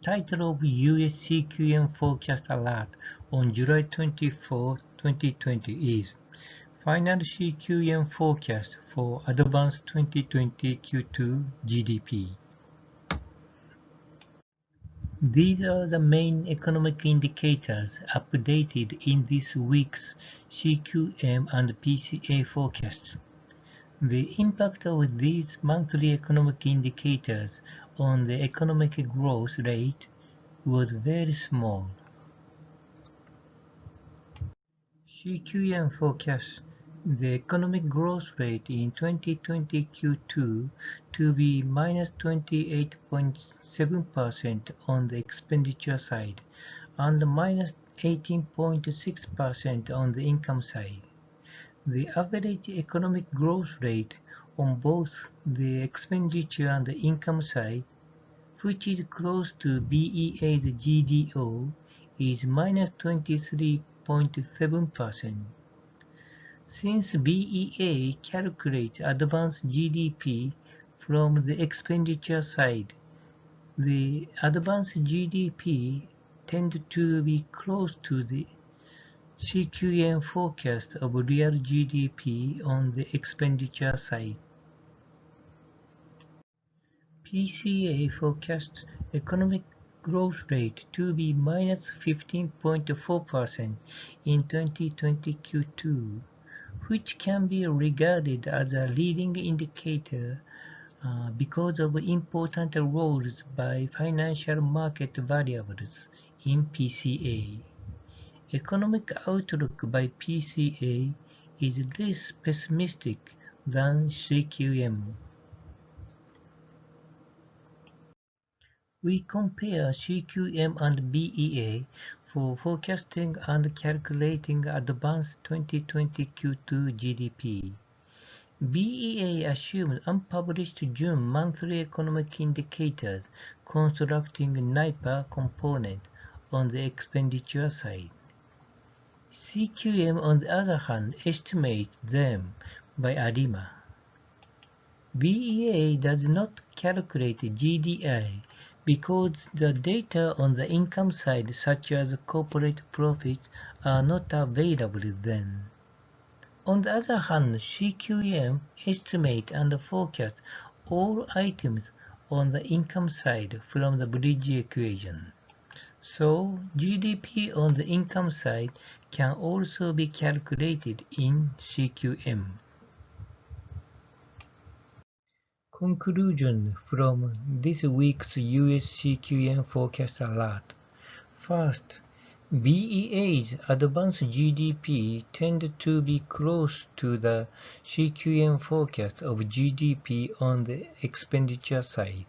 title of US CQM forecast alert on July 24, 2020 is Final CQM forecast for Advance 2020 Q2 GDP. These are the main economic indicators updated in this week's CQM and PCA forecasts. The impact of these monthly economic indicators on the economic growth rate was very small. CQM forecasts the economic growth rate in 2020 Q2 to be -28.7% on the expenditure side and -18.6% on the income side. The average economic growth rate on both the expenditure and the income side, which is close to BEA's GDO, is -23.7%. Since BEA calculates advanced GDP from the expenditure side, the advanced GDP tends to be close to the CQM forecast of real GDP on the expenditure side. PCA forecasts economic growth rate to be -15.4% in 2020 Q2, which can be regarded as a leading indicator because of important roles by financial market variables in PCA. Economic outlook by PCA is less pessimistic than CQM. We compare CQM and BEA for forecasting and calculating advanced 2020 Q2 GDP. BEA assumes unpublished June monthly economic indicators constructing NIPA component on the expenditure side. CQM, on the other hand, estimates them by ARIMA. BEA does not calculate GDI because the data on the income side, such as corporate profits, are not available then. On the other hand, CQM estimates and forecasts all items on the income side from the bridge equation. So, GDP on the income side can also be calculated in CQM. Conclusion from this week's US CQM forecast alert. First, BEA's advanced GDP tend to be close to the CQM forecast of GDP on the expenditure side.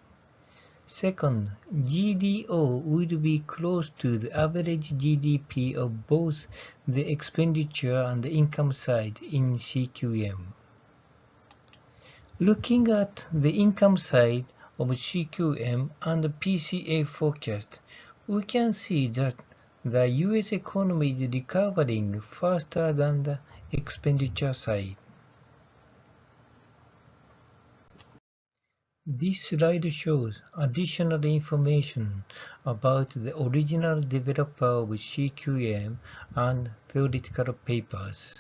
Second, GDO will be close to the average GDP of both the expenditure and the income side in CQM. Looking at the income side of CQM and the PCA forecast, we can see that the US economy is recovering faster than the expenditure side. This slide shows additional information about the original developer of CQM and theoretical papers.